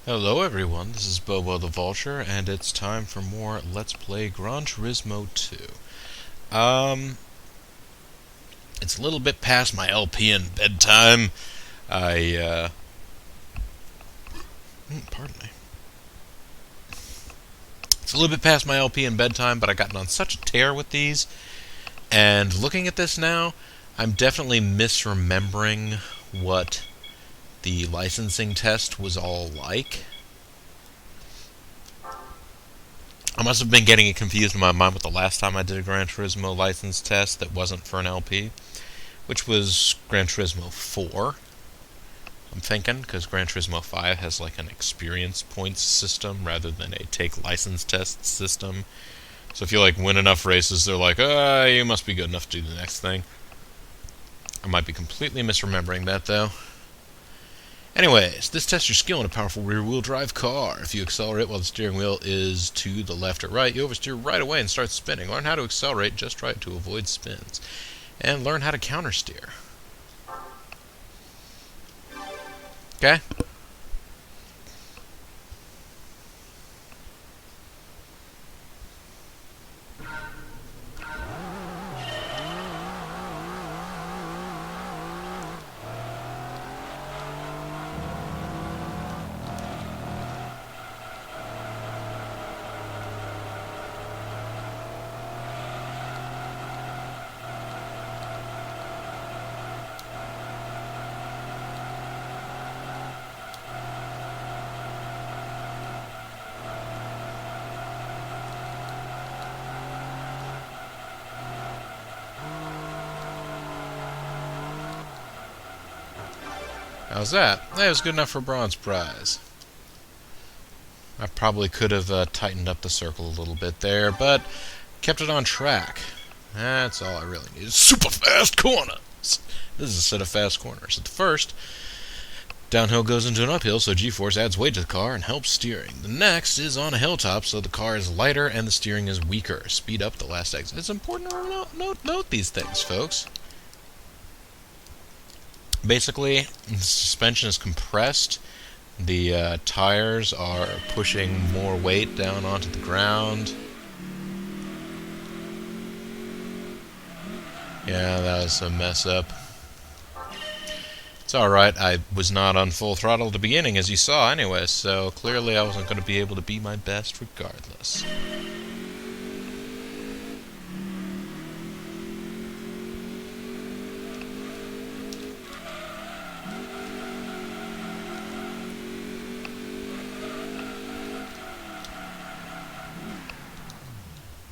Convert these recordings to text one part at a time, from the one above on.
Hello everyone, this is Bobo the Vulture, and it's time for more Let's Play Gran Turismo 2. It's a little bit past my LP and bedtime. Pardon me. It's a little bit past my LP and bedtime, but I gotten on such a tear with these, and looking at this now, I'm definitely misremembering what the licensing test was all like. I must have been getting it confused in my mind with the last time I did a Gran Turismo license test that wasn't for an LP, which was Gran Turismo 4. I'm thinking, because Gran Turismo 5 has like an experience points system rather than a take license test system. So if you like win enough races, they're like, you must be good enough to do the next thing. I might be completely misremembering that though. Anyways, this tests your skill in a powerful rear-wheel drive car. If you accelerate while the steering wheel is to the left or right, you oversteer right away and start spinning. Learn how to accelerate just right to avoid spins. And learn how to countersteer. Okay? How's that? That was good enough for a bronze prize. I probably could have tightened up the circle a little bit there, but kept it on track. That's all I really need. Super fast corners! This is a set of fast corners. At the first, downhill goes into an uphill, so G-force adds weight to the car and helps steering. The next is on a hilltop, so the car is lighter and the steering is weaker. Speed up the last exit. It's important to note these things, folks. Basically, the suspension is compressed, the tires are pushing more weight down onto the ground. Yeah, that was a mess up. It's alright, I was not on full throttle at the beginning, as you saw anyway, so clearly I wasn't going to be able to be my best regardless.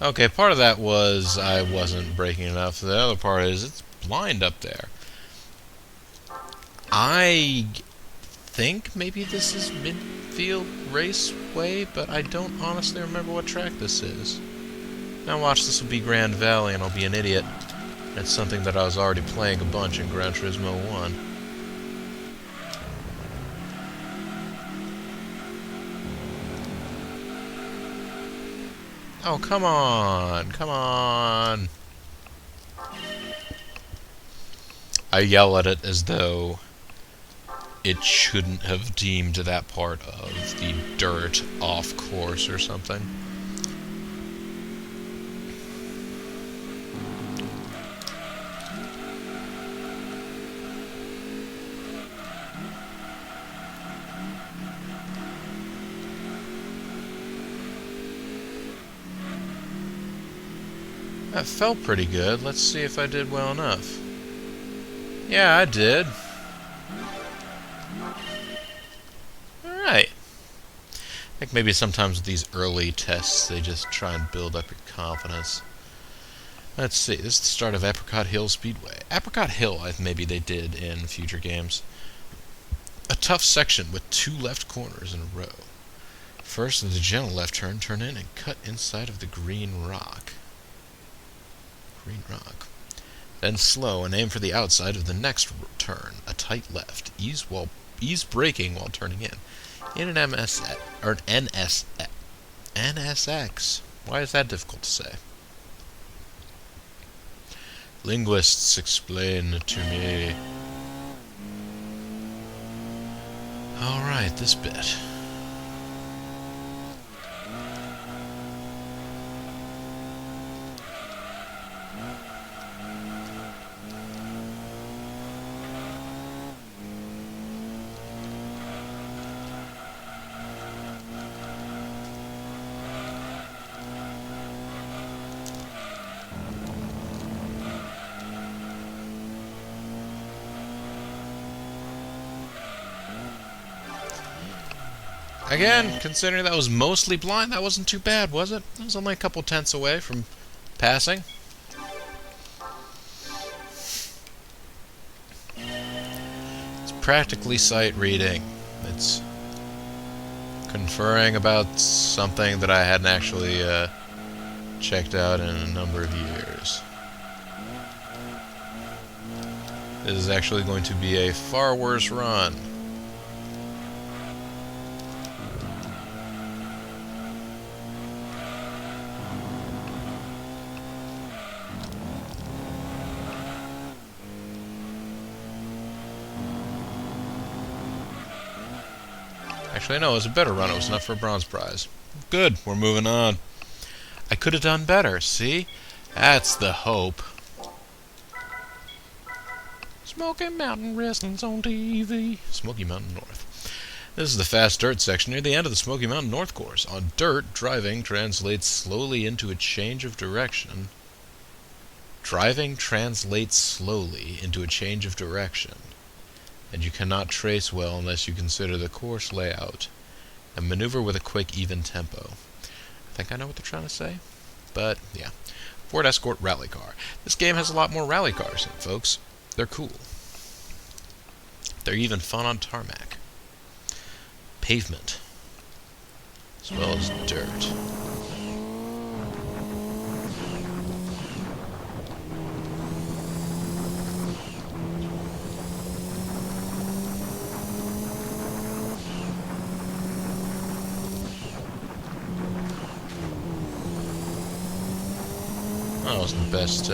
Okay, part of that was I wasn't braking enough. The other part is it's blind up there. I think maybe this is Midfield Raceway, but I don't honestly remember what track this is. Now watch, this will be Grand Valley and I'll be an idiot. That's something that I was already playing a bunch in Gran Turismo 1. Oh, come on! Come on! I yell at it as though it shouldn't have deemed that part of the dirt off course or something. That felt pretty good. Let's see if I did well enough. Yeah, I did. Alright. I think maybe sometimes with these early tests, they just try and build up your confidence. Let's see. This is the start of Apricot Hill Speedway. Apricot Hill, maybe they did in future games. A tough section with 2 left corners in a row. First, with a gentle left turn, turn in and cut inside of the green rock. Then slow and aim for the outside of the next turn. A tight left. Ease braking while turning in. In an NSX. Why is that difficult to say? Linguists explain to me. Alright, this bit. Again, considering that was mostly blind, that wasn't too bad, was it? It was only a couple tenths away from passing. It's practically sight reading. It's conferring about something that I hadn't actually checked out in a number of years. This is actually going to be a far worse run. Actually, no, it was a better run. It was enough for a bronze prize. Good, we're moving on. I could have done better, see? That's the hope. Smoky Mountain Wrestling's on TV. Smoky Mountain North. This is the fast dirt section near the end of the Smoky Mountain North course. On dirt, driving translates slowly into a change of direction. Driving translates slowly into a change of direction, and you cannot trace well unless you consider the course layout and maneuver with a quick, even tempo. I think I know what they're trying to say, but yeah. Ford Escort rally car. This game has a lot more rally cars in it, folks. They're cool. They're even fun on tarmac, pavement, as well as dirt. That wasn't the best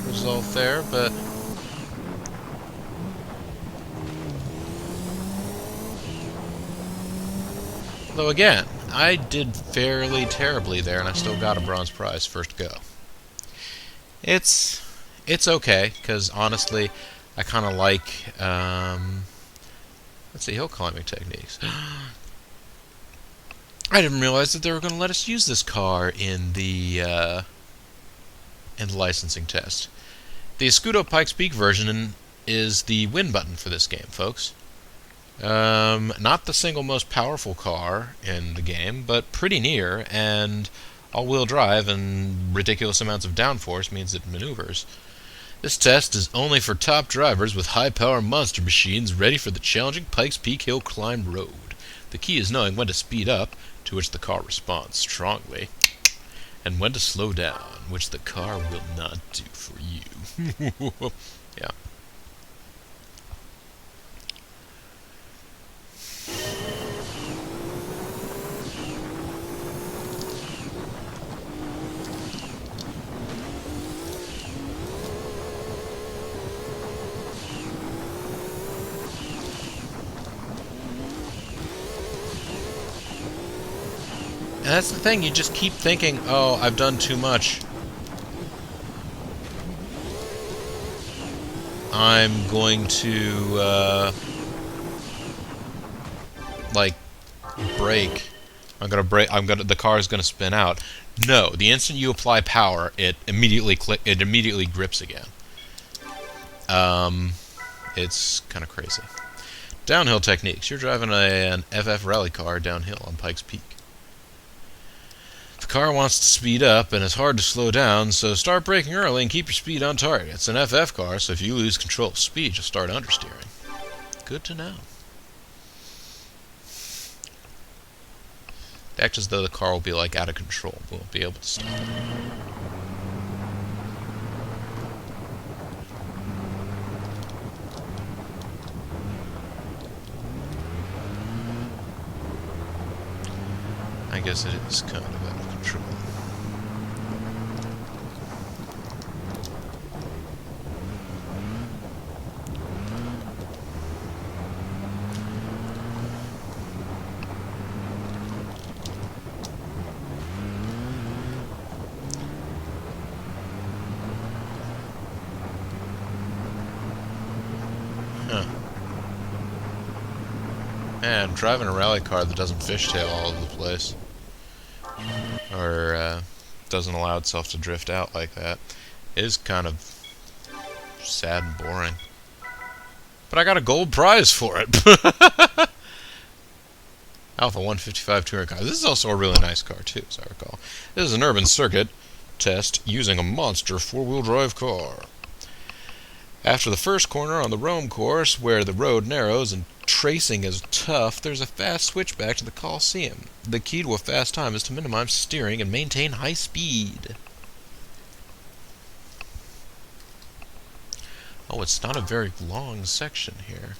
result there, but though again, I did fairly terribly there, and I still got a bronze prize first go. It's okay, because honestly, I kind of like let's see, hill climbing techniques. I didn't realize that they were going to let us use this car in the licensing test. The Escudo Pikes Peak version is the win button for this game, folks. Not the single most powerful car in the game, but pretty near, and all-wheel drive and ridiculous amounts of downforce means it maneuvers. This test is only for top drivers with high-power monster machines ready for the challenging Pikes Peak Hill Climb Road. The key is knowing when to speed up, to which the car responds strongly, and when to slow down, which the car will not do for you. Yeah. And that's the thing, you just keep thinking, oh, I've done too much. I'm going to, like, brake. The car is gonna spin out. No, the instant you apply power, it immediately grips again. It's kind of crazy. Downhill techniques. You're driving an FF rally car downhill on Pikes Peak. The car wants to speed up, and it's hard to slow down, so start braking early and keep your speed on target. It's an FF car, so if you lose control of speed, you'll start understeering. Good to know. Act as though the car will be, like, out of control. We won't be able to stop it. I guess it is kind of out of control. Huh. Man, driving a rally car that doesn't fishtail all over the place, or doesn't allow itself to drift out like that, is kind of sad and boring. But I got a gold prize for it. Alpha 155 touring car. This is also a really nice car, too, as I recall. This is an urban circuit test using a monster four-wheel drive car. After the first corner on the Rome course, where the road narrows and tracing is tough, there's a fast switchback to the Coliseum. The key to a fast time is to minimize steering and maintain high speed. Oh, it's not a very long section here.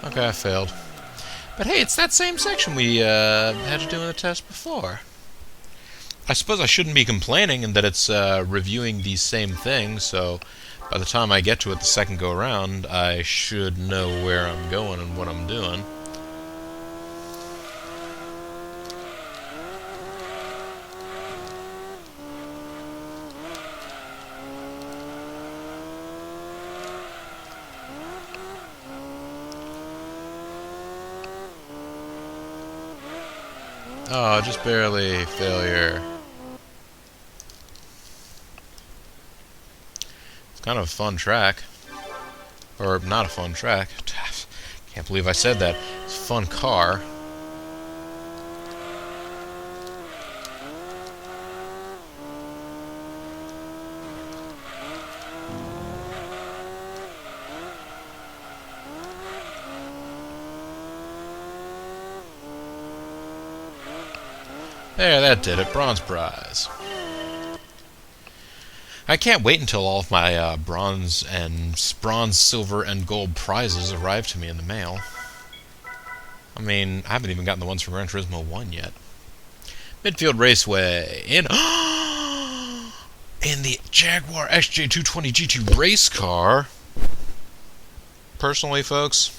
Okay, I failed. But hey, it's that same section we had to do in the test before. I suppose I shouldn't be complaining in that it's reviewing these same things, so by the time I get to it the second go around, I should know where I'm going and what I'm doing. Oh, just barely failure. It's kind of a fun track. Or not a fun track. Can't believe I said that. It's a fun car. There, that did it. Bronze prize. I can't wait until all of my bronze, silver, and gold prizes arrive to me in the mail. I mean, I haven't even gotten the ones from Gran Turismo 1 yet. Midfield Raceway in the Jaguar XJ220 GT race car. Personally, folks,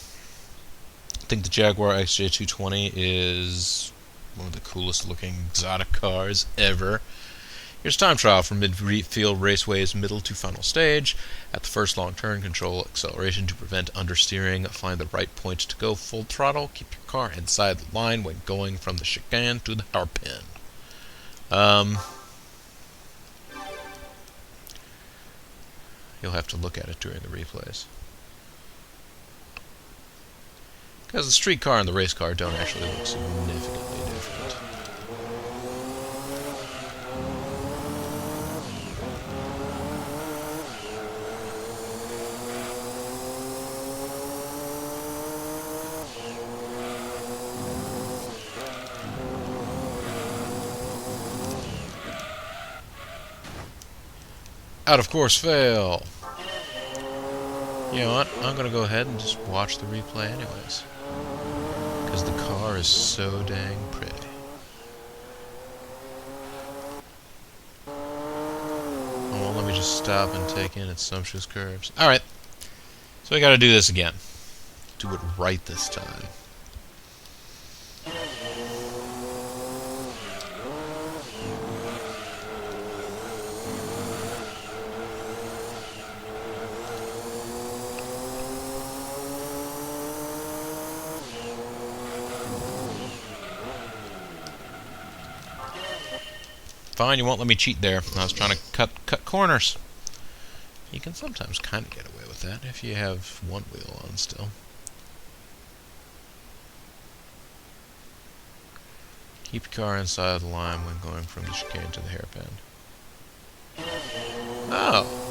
I think the Jaguar XJ220 is one of the coolest looking exotic cars ever. Here's time trial for Midfield Raceway's middle to final stage. At the first long turn, control acceleration to prevent understeering. Find the right point to go full throttle. Keep your car inside the line when going from the chicane to the hairpin. You'll have to look at it during the replays. Because the street car and the race car don't actually look significantly different. Out of course, fail. You know what? I'm going to go ahead and just watch the replay anyways. Because the car is so dang pretty. Oh, let me just stop and take in its sumptuous curves. Alright. So we got to do this again. Do it right this time. Fine, you won't let me cheat there. I was trying to cut corners. You can sometimes kind of get away with that if you have one wheel on still. Keep your car inside the line when going from the chicane to the hairpin. Oh!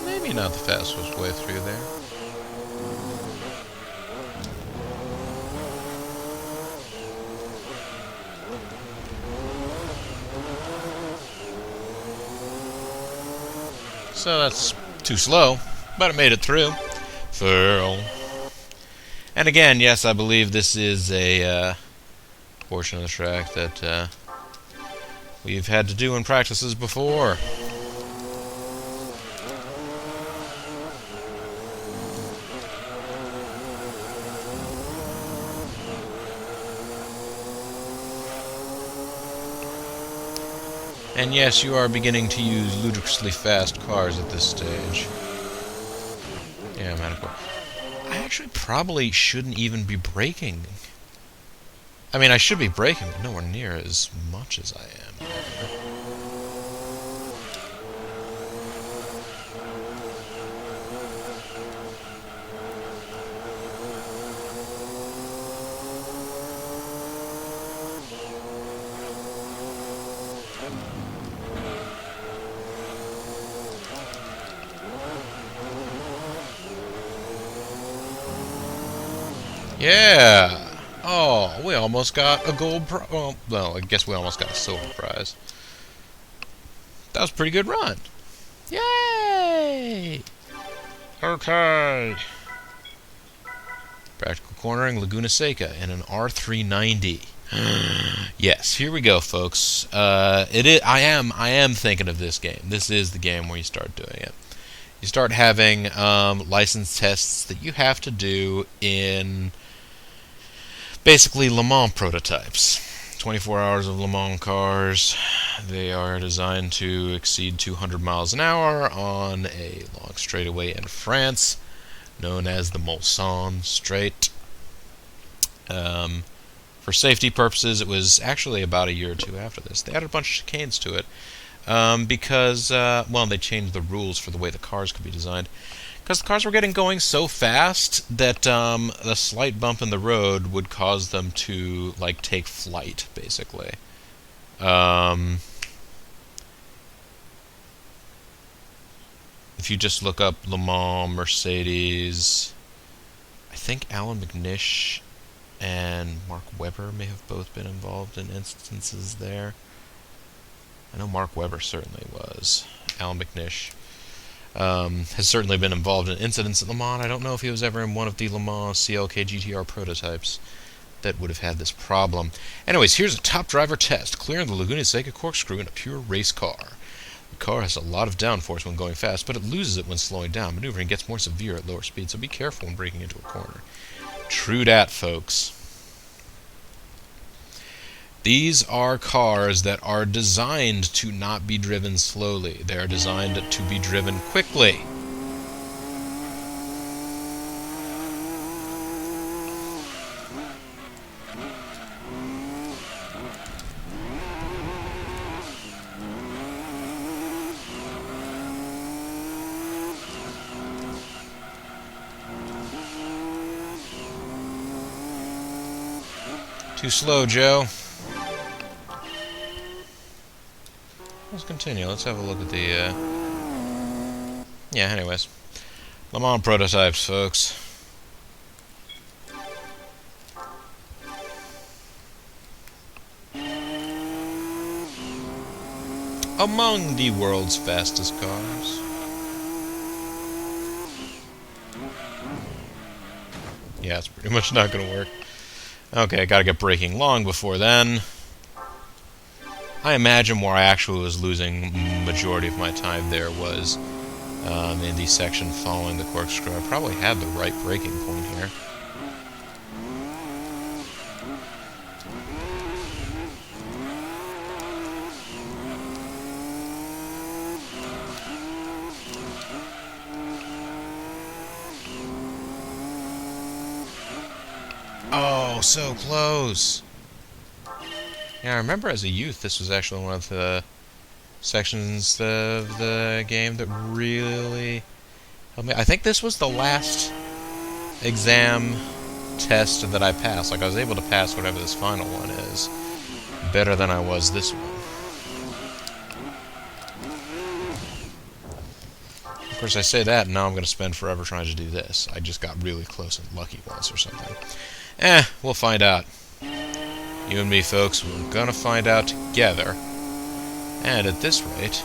Maybe not the fastest way through there. So that's too slow, but it made it through. Fail. And again, yes, I believe this is a portion of the track that we've had to do in practices before. And yes, you are beginning to use ludicrously fast cars at this stage. Yeah, man, of course. I actually probably shouldn't even be braking. I mean, I should be braking, but nowhere near as much as I am. Yeah! Oh, we almost got a gold prize. Well, I guess we almost got a silver prize. That was a pretty good run. Yay! Okay. Practical cornering, Laguna Seca, in an R390. Yes, here we go, folks. I am thinking of this game. This is the game where you start doing it. You start having license tests that you have to do in basically Le Mans prototypes. 24 hours of Le Mans cars. They are designed to exceed 200 miles an hour on a long straightaway in France, known as the Mulsanne Straight. For safety purposes, it was actually about a year or two after this. They added a bunch of chicanes to it because, well, they changed the rules for the way the cars could be designed. Because the cars were getting going so fast that the slight bump in the road would cause them to, like, take flight, basically. If you just look up Le Mans, Mercedes, I think Alan McNish and Mark Webber may have both been involved in instances there. I know Mark Webber certainly was. Alan McNish has certainly been involved in incidents at Le Mans. I don't know if he was ever in one of the Le Mans CLK GTR prototypes that would have had this problem. Anyways, here's a top driver test, clearing the Laguna Seca corkscrew in a pure race car. The car has a lot of downforce when going fast, but it loses it when slowing down. Maneuvering gets more severe at lower speeds, so be careful when braking into a corner. True dat, folks. These are cars that are designed to not be driven slowly. They are designed to be driven quickly. Too slow, Joe. Let's continue. Let's have a look at the, yeah, anyways. Le Mans prototypes, folks. Among the world's fastest cars. Yeah, it's pretty much not going to work. Okay, I gotta get braking long before then. I imagine where I actually was losing majority of my time there was in the section following the corkscrew. I probably had the right braking point here. Oh, so close! Yeah, I remember as a youth this was actually one of the sections of the game that really helped me. I think this was the last exam test that I passed. Like, I was able to pass whatever this final one is better than I was this one. Of course, I say that, and now I'm going to spend forever trying to do this. I just got really close and lucky once or something. We'll find out. You and me, folks, we're gonna find out together. And at this rate...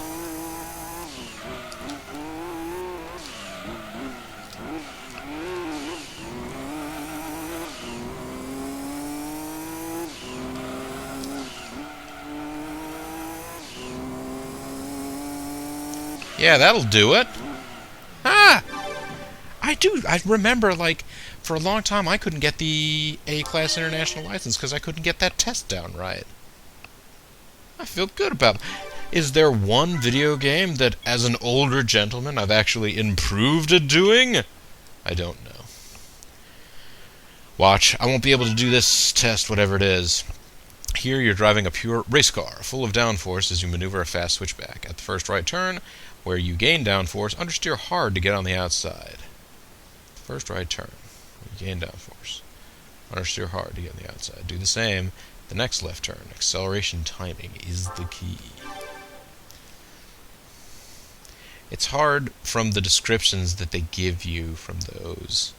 yeah, that'll do it. Ah! I remember, like, for a long time I couldn't get the A-Class International license because I couldn't get that test down right. I feel good about it. Is there one video game that, as an older gentleman, I've actually improved at doing? I don't know. Watch, I won't be able to do this test, whatever it is. Here you're driving a pure race car, full of downforce as you maneuver a fast switchback. At the first right turn, where you gain downforce, understeer hard to get on the outside. First right turn, you gain downforce. Understeer hard to get on the outside. Do the same. The next left turn, acceleration timing is the key. It's hard from the descriptions that they give you from those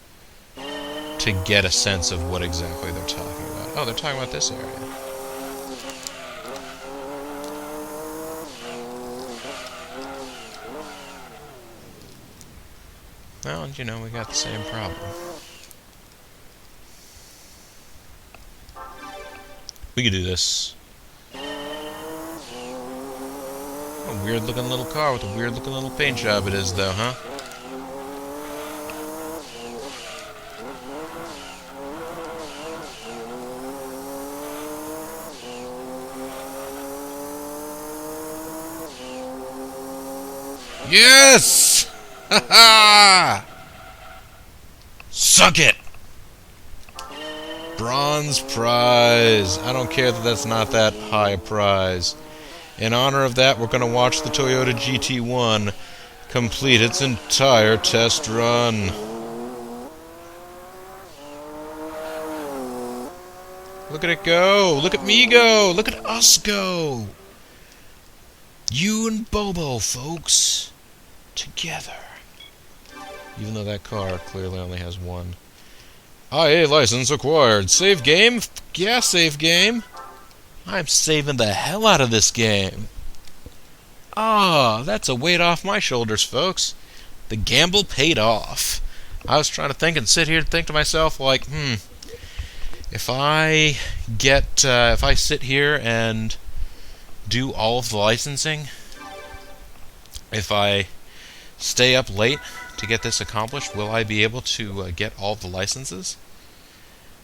to get a sense of what exactly they're talking about. Oh, they're talking about this area. Well, you know, we got the same problem. We could do this. A weird looking little car with a weird looking little paint job it is, though, huh? Yes! Ha ha! Suck it! Bronze prize. I don't care that that's not that high a prize. In honor of that, we're going to watch the Toyota GT1 complete its entire test run. Look at it go. Look at me go. Look at us go. You and Bobo, folks. Together. Even though that car clearly only has one. IA license acquired. Save game? Yeah, save game. I'm saving the hell out of this game. Ah, that's a weight off my shoulders, folks. The gamble paid off. I was trying to think and sit here and think to myself, like, if I sit here and do all of the licensing, if I stay up late to get this accomplished, will I be able to get all of the licenses?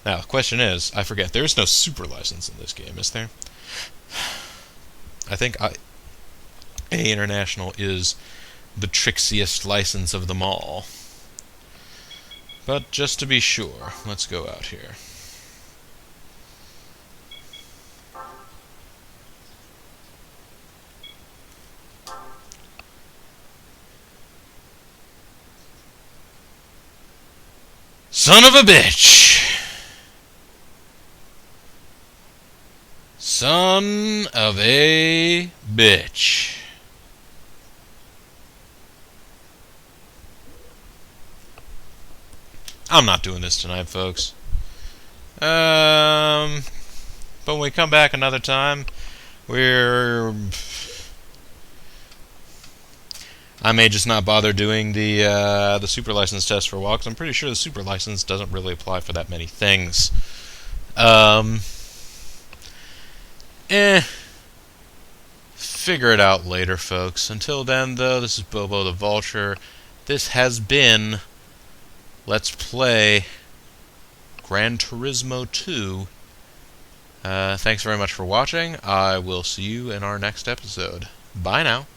Now, the question is, I forget, there is no super license in this game, is there? I think A International is the trixiest license of them all. But just to be sure, let's go out here. Son of a bitch! Son of a bitch. I'm not doing this tonight, folks. But when we come back another time, I may just not bother doing the super license test for a while, because I'm pretty sure the super license doesn't really apply for that many things. Figure it out later, folks. Until then, though, this is Bobo the Vulture. This has been Let's Play Gran Turismo 2. Thanks very much for watching. I will see you in our next episode. Bye now.